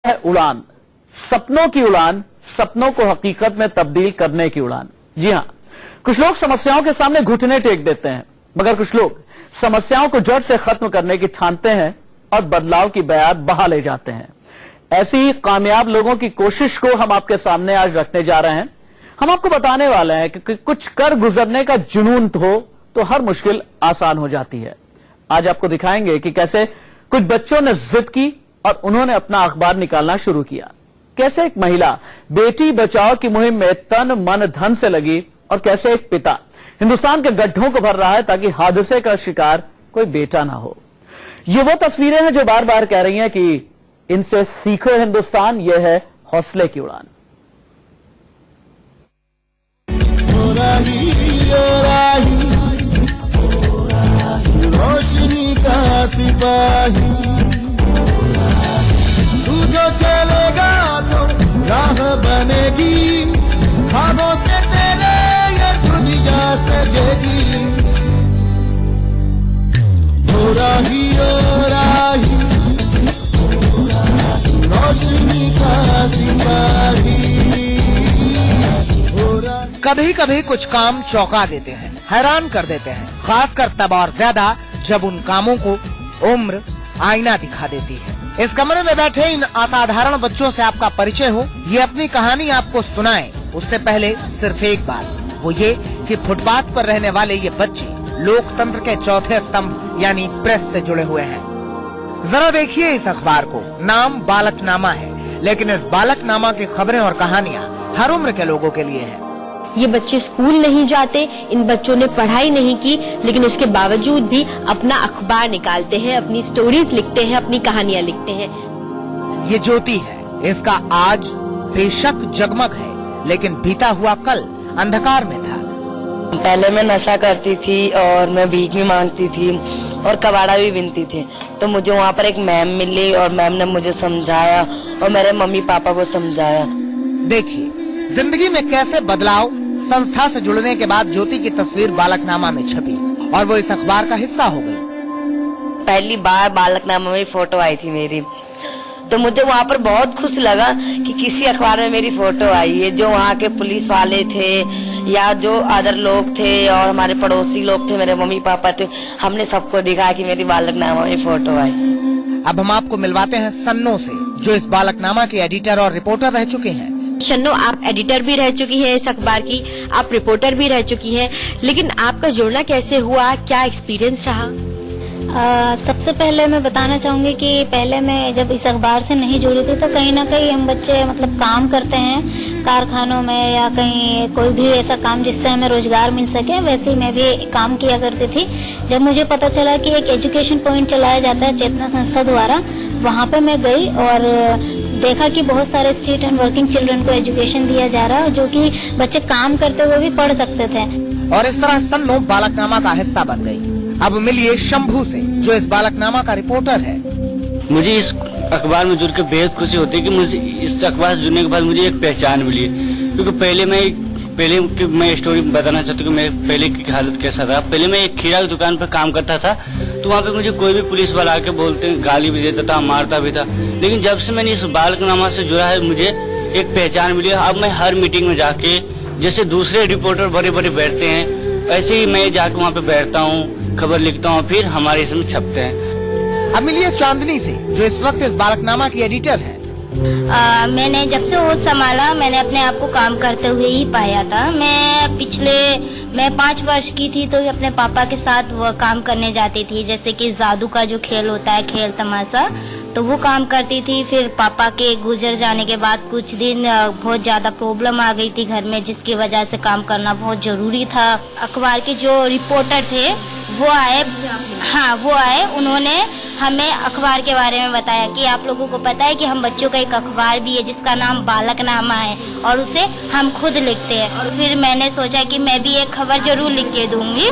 है उड़ान, सपनों की उड़ान, सपनों को हकीकत में तब्दील करने की उड़ान। जी हां, कुछ लोग समस्याओं के सामने घुटने टेक देते हैं, मगर कुछ लोग समस्याओं को जड़ से खत्म करने की ठानते हैं और बदलाव की बयात बहा ले जाते हैं। ऐसी ही कामयाब लोगों की कोशिश को हम आपके सामने आज रखने जा रहे हैं। हम आपको बताने वाले हैं कि कुछ कर गुजरने का जुनून हो तो हर मुश्किल आसान हो जाती है। आज आपको दिखाएंगे कि कैसे कुछ बच्चों ने जिद की और उन्होंने अपना अखबार निकालना शुरू किया, कैसे एक महिला बेटी बचाओ की मुहिम में तन मन धन से लगी और कैसे एक पिता हिंदुस्तान के गड्ढों को भर रहा है ताकि हादसे का शिकार कोई बेटा ना हो। ये वो तस्वीरें हैं जो बार बार कह रही हैं कि इनसे सीखो हिंदुस्तान, ये है हौसले की उड़ान। रोशनी का सिपाही तू जो चलेगा तो राह बनेगी, ख्वाबों से तेरे ये दुनिया सजेगी। ओ राही रोशनी का सिपाही। कभी कभी कुछ काम चौंका देते हैं, हैरान कर देते हैं, खासकर तब और ज्यादा जब उन कामों को उम्र आईना दिखा देती है। इस कमरे में बैठे इन असाधारण बच्चों से आपका परिचय हो, ये अपनी कहानी आपको सुनाएं, उससे पहले सिर्फ एक बात, वो ये कि फुटपाथ पर रहने वाले ये बच्चे लोकतंत्र के चौथे स्तंभ यानी प्रेस से जुड़े हुए हैं। जरा देखिए इस अखबार को, नाम बालकनामा है, लेकिन इस बालकनामा की खबरें और कहानियाँ हर उम्र के लोगों के लिए हैं। ये बच्चे स्कूल नहीं जाते, इन बच्चों ने पढ़ाई नहीं की, लेकिन उसके बावजूद भी अपना अखबार निकालते हैं, अपनी स्टोरीज लिखते हैं, अपनी कहानियाँ लिखते हैं। ये ज्योति है, इसका आज बेशक जगमग है, लेकिन बीता हुआ कल अंधकार में था। पहले मैं नशा करती थी और मैं भीख भी मांगती थी और कबाड़ा भी बिनती थी। तो मुझे वहाँ पर एक मैम मिली और मैम ने मुझे समझाया और मेरे मम्मी पापा को समझाया। देखिए जिंदगी में कैसे बदलाव, संस्था से जुड़ने के बाद ज्योति की तस्वीर बालकनामा में छपी और वो इस अखबार का हिस्सा हो गई। पहली बार बालकनामा में फोटो आई थी मेरी, तो मुझे वहाँ पर बहुत खुश लगा कि किसी अखबार में मेरी फोटो आई है। जो वहाँ के पुलिस वाले थे या जो अदर लोग थे और हमारे पड़ोसी लोग थे, मेरे मम्मी पापा थे, हमने सबको दिखाया कि मेरी बालकनामा में फोटो आई। अब हम आपको मिलवाते हैं सन्नो से, जो इस बालकनामा के एडिटर और रिपोर्टर रह चुके हैं। शन्नो, आप एडिटर भी रह चुकी है इस अखबार की, आप रिपोर्टर भी रह चुकी है, लेकिन आपका जुड़ना कैसे हुआ, क्या एक्सपीरियंस रहा? सबसे पहले मैं बताना चाहूंगी कि पहले मैं जब इस अखबार से नहीं जुड़ी थी तो कहीं ना कहीं हम बच्चे मतलब काम करते हैं कारखानों में या कहीं कोई भी ऐसा काम जिससे हमें रोजगार मिल सके, वैसे ही मैं भी काम किया करती थी। जब मुझे पता चला कि एक एजुकेशन पॉइंट चलाया जाता है चेतना संस्था द्वारा, वहाँ पे मैं गई और देखा कि बहुत सारे स्ट्रीट एंड वर्किंग चिल्ड्रन को एजुकेशन दिया जा रहा है, जो कि बच्चे काम करते हुए भी पढ़ सकते थे। और इस तरह सन्नो बालकनामा का हिस्सा बन गई। अब मिलिए शंभू से, जो इस बालकनामा का रिपोर्टर है। मुझे इस अखबार में जुड़ के बेहद खुशी होती है कि मुझे इस अखबार से जुड़ने के बाद मुझे एक पहचान मिली है। क्योंकि पहले मैं स्टोरी बताना चाहता हूँ कि मैं पहले की हालत कैसा था। पहले मैं एक खीरा की दुकान पर काम करता था, तो वहाँ पे मुझे कोई भी पुलिस वाला आके बोलते गाली भी देता था, मारता भी था। लेकिन जब से मैंने इस बालकनामा से जुड़ा है, मुझे एक पहचान मिली है। अब मैं हर मीटिंग में जाके, जैसे दूसरे रिपोर्टर बड़े बड़े बैठते हैं, ऐसे ही मैं जाके वहाँ पे बैठता हूँ, खबर लिखता हूँ, फिर हमारे इसमें छपते हैं। अब मिलिए चांदनी से, जो इस वक्त इस बालकनामा की एडिटर है। मैंने जब से होश संभाला, मैंने अपने आप को काम करते हुए ही पाया था। मैं 5 वर्ष की थी तो अपने पापा के साथ वो काम करने जाती थी, जैसे कि जादू का जो खेल होता है, खेल तमाशा, तो वो काम करती थी। फिर पापा के गुजर जाने के बाद कुछ दिन बहुत ज्यादा प्रॉब्लम आ गई थी घर में, जिसकी वजह से काम करना बहुत जरूरी था। अखबार के जो रिपोर्टर थे वो आए, उन्होंने हमें अखबार के बारे में बताया कि आप लोगों को पता है कि हम बच्चों का एक अखबार भी है जिसका नाम बालकनामा है और उसे हम खुद लिखते हैं। और फिर मैंने सोचा कि मैं भी एक खबर जरूर लिख के दूंगी।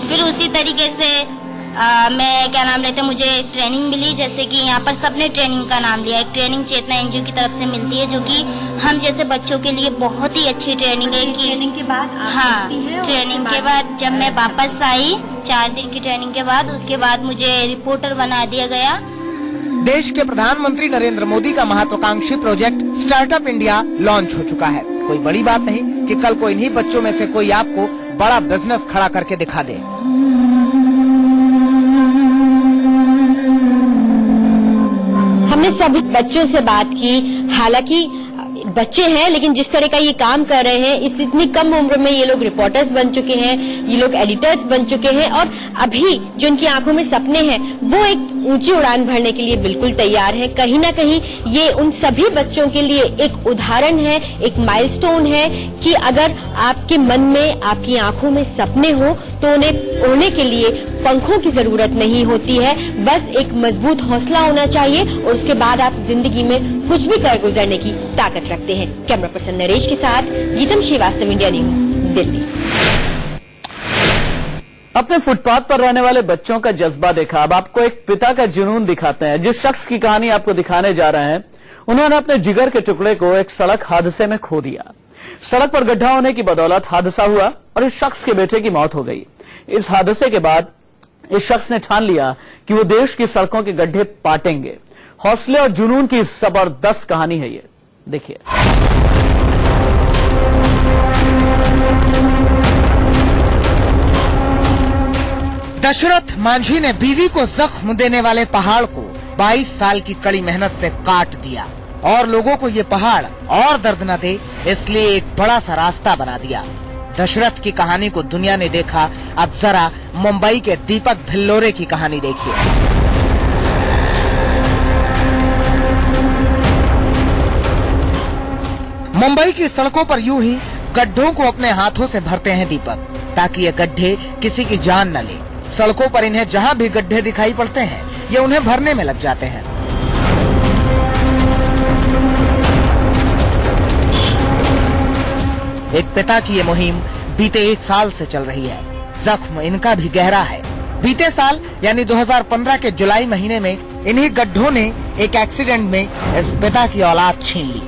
फिर उसी तरीके से मैं क्या नाम लेते, मुझे ट्रेनिंग मिली, जैसे कि यहाँ पर सबने ट्रेनिंग का नाम लिया। एक ट्रेनिंग चेतना एनजीओ की तरफ से मिलती है, जो कि हम जैसे बच्चों के लिए बहुत ही अच्छी ट्रेनिंग है। ट्रेनिंग के बाद ट्रेनिंग के बाद जब मैं वापस आई 4 दिन की ट्रेनिंग के बाद, उसके बाद मुझे रिपोर्टर बना दिया गया। देश के प्रधानमंत्री नरेंद्र मोदी का महत्वाकांक्षी प्रोजेक्ट स्टार्टअप इंडिया लॉन्च हो चुका है। कोई बड़ी बात नहीं कि कल को इन्हीं बच्चों में से कोई आपको बड़ा बिजनेस खड़ा करके दिखा दे। हमने सभी बच्चों से बात की, हालांकि बच्चे हैं लेकिन जिस तरह का ये काम कर रहे हैं, इस इतनी कम उम्र में ये लोग रिपोर्टर्स बन चुके हैं, ये लोग एडिटर्स बन चुके हैं और अभी जो इनकी आंखों में सपने हैं वो एक ऊंची उड़ान भरने के लिए बिल्कुल तैयार है। कहीं ना कहीं ये उन सभी बच्चों के लिए एक उदाहरण है, एक माइलस्टोन है कि अगर आपके मन में, आपकी आंखों में सपने हो तो उन्हें उड़ने के लिए पंखों की जरूरत नहीं होती है, बस एक मजबूत हौसला होना चाहिए और उसके बाद आप जिंदगी में कुछ भी कर गुजरने की ताकत रखते हैं। कैमरा पर्सन नरेश के साथ गीतम श्रीवास्तव, इंडिया न्यूज, दिल्ली। अपने फुटपाथ पर रहने वाले बच्चों का जज्बा देखा, अब आपको एक पिता का जुनून दिखाते हैं। जिस शख्स की कहानी आपको दिखाने जा रहे हैं, उन्होंने अपने जिगर के टुकड़े को एक सड़क हादसे में खो दिया। सड़क पर गड्ढा होने की बदौलत हादसा हुआ और इस शख्स के बेटे की मौत हो गई। इस हादसे के बाद इस शख्स ने ठान लिया कि वो देश की सड़कों के गड्ढे पाटेंगे। हौसले और जुनून की जबरदस्त कहानी है ये, देखिए। दशरथ मांझी ने बीवी को जख्म देने वाले पहाड़ को 22 साल की कड़ी मेहनत से काट दिया और लोगों को ये पहाड़ और दर्द न दे इसलिए एक बड़ा सा रास्ता बना दिया। दशरथ की कहानी को दुनिया ने देखा, अब जरा मुंबई के दीपक भिल्लोरे की कहानी देखिए। मुंबई की सड़कों पर यूं ही गड्ढों को अपने हाथों से भरते हैं दीपक, ताकि ये गड्ढे किसी की जान न ले। सड़कों पर इन्हें जहां भी गड्ढे दिखाई पड़ते हैं ये उन्हें भरने में लग जाते हैं। एक पिता की ये मुहिम बीते 1 साल से चल रही है। जख्म इनका भी गहरा है। बीते साल यानी 2015 के जुलाई महीने में इन्हीं गड्ढों ने एक एक्सीडेंट में इस पिता की औलाद छीन ली।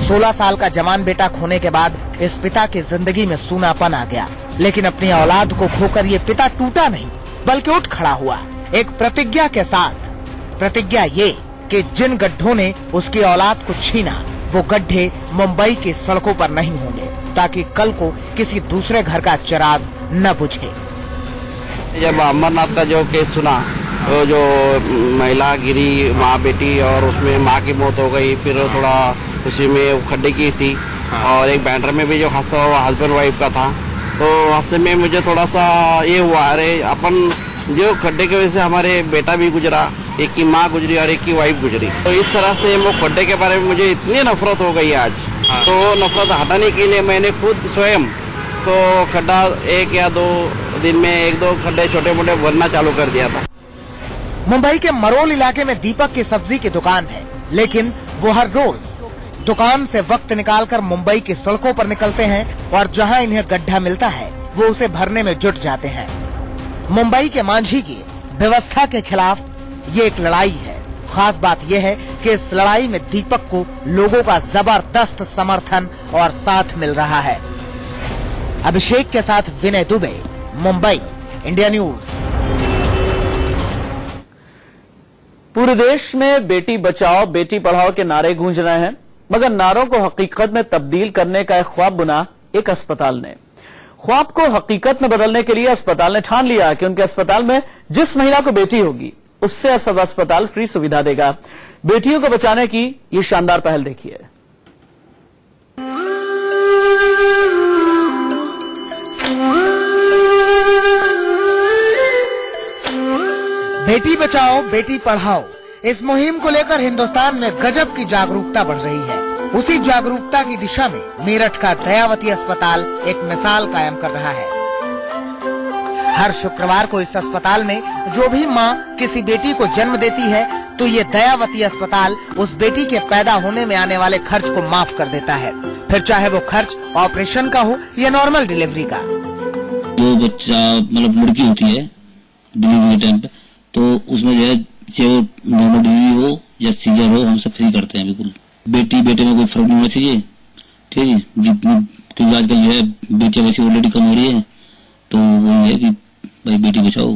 सोलह साल का जवान बेटा खोने के बाद इस पिता की जिंदगी में सूनापन आ गया, लेकिन अपनी औलाद को खोकर ये पिता टूटा नहीं बल्कि उठ खड़ा हुआ एक प्रतिज्ञा के साथ। प्रतिज्ञा ये कि जिन गड्ढों ने उसकी औलाद को छीना वो गड्ढे मुंबई की सड़कों पर नहीं होंगे, ताकि कल को किसी दूसरे घर का चिराग न बुझे। जब अमरनाथ का जो केस सुना, वो जो महिला गिरी, माँ बेटी, और उसमें माँ की मौत हो गई, फिर थोड़ा उसी में खड्डे की थी और एक बैंड्रा में भी जो हादसा हुआ हस्बैंड वाइफ का था, तो हादसे में मुझे थोड़ा सा ये हुआ, अरे अपन जो खड्डे की वजह से हमारे बेटा भी गुजरा, एक की माँ गुजरी और एक की वाइफ गुजरी। तो इस तरह से वो खड्डे के बारे में मुझे इतनी नफरत हो गई आज। तो नफरत हटाने के लिए मैंने खुद स्वयं तो खड्डा 1 या 2 दिन में 1-2 खड्डे छोटे मोटे भरना चालू कर दिया था। मुंबई के मरोल इलाके में दीपक की सब्जी की दुकान है, लेकिन वो हर रोज दुकान से वक्त निकालकर मुंबई की सड़कों पर निकलते हैं और जहां इन्हें गड्ढा मिलता है वो उसे भरने में जुट जाते हैं। मुंबई के मांझी की व्यवस्था के खिलाफ ये एक लड़ाई है। खास बात यह है कि इस लड़ाई में दीपक को लोगों का जबरदस्त समर्थन और साथ मिल रहा है। अभिषेक के साथ विनय दुबे, मुंबई, इंडिया न्यूज। पूरे देश में बेटी बचाओ बेटी पढ़ाओ के नारे गूंज रहे हैं, मगर नारों को हकीकत में तब्दील करने का एक ख्वाब बुना एक अस्पताल ने। ख्वाब को हकीकत में बदलने के लिए अस्पताल ने ठान लिया कि उनके अस्पताल में जिस महिला को बेटी होगी उससे सब अस्पताल फ्री सुविधा देगा। बेटियों को बचाने की ये शानदार पहल देखिए। बेटी बचाओ बेटी पढ़ाओ, इस मुहिम को लेकर हिंदुस्तान में गजब की जागरूकता बढ़ रही है। उसी जागरूकता की दिशा में मेरठ का दयावती अस्पताल एक मिसाल कायम कर रहा है। हर शुक्रवार को इस अस्पताल में जो भी माँ किसी बेटी को जन्म देती है तो ये दयावती अस्पताल उस बेटी के पैदा होने में आने वाले खर्च को माफ कर देता है, फिर चाहे वो खर्च ऑपरेशन का हो या नॉर्मल डिलीवरी का। जो बच्चा मतलब लड़की होती है डिलीवरी के टाइम पे, तो उसमें जो है चाहे वो नॉर्मल डिलीवरी हो या सीजर हो, हम सब फ्री करते हैं बिल्कुल। बेटी बेटे में कोई फर्क नहीं होना चाहिए, ठीक है। जितनी क्योंकि आजकल जो है बेटियां वैसे ऑलरेडी कम हो रही है, तो वही है कि भाई बेटी बचाओ।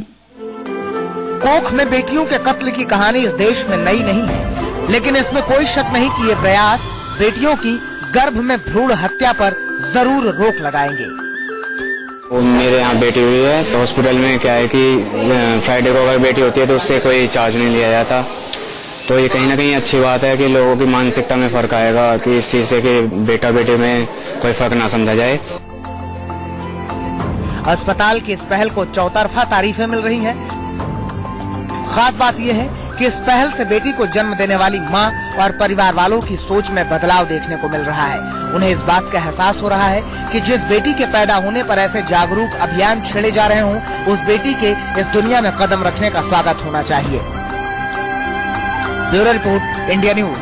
कोख में बेटियों के कत्ल की कहानी इस देश में नई नहीं है, लेकिन इसमें कोई शक नहीं कि ये प्रयास बेटियों की गर्भ में भ्रूण हत्या पर जरूर रोक लगाएंगे। वो मेरे यहाँ बेटी हुई है तो हॉस्पिटल में क्या है कि फ्राइडे को अगर बेटी होती है तो उससे कोई चार्ज नहीं लिया जाता। तो ये कहीं ना कहीं अच्छी बात है कि लोगों की मानसिकता में फर्क आएगा कि इस चीज से कि बेटा बेटी में कोई फर्क ना समझा जाए। अस्पताल की इस पहल को चौतरफा तारीफें मिल रही हैं। खास बात यह है कि इस पहल से बेटी को जन्म देने वाली मां और परिवार वालों की सोच में बदलाव देखने को मिल रहा है। उन्हें इस बात का एहसास हो रहा है कि जिस बेटी के पैदा होने पर ऐसे जागरूक अभियान छेड़े जा रहे हों, उस बेटी के इस दुनिया में कदम रखने का स्वागत होना चाहिए। Bureau report, India news.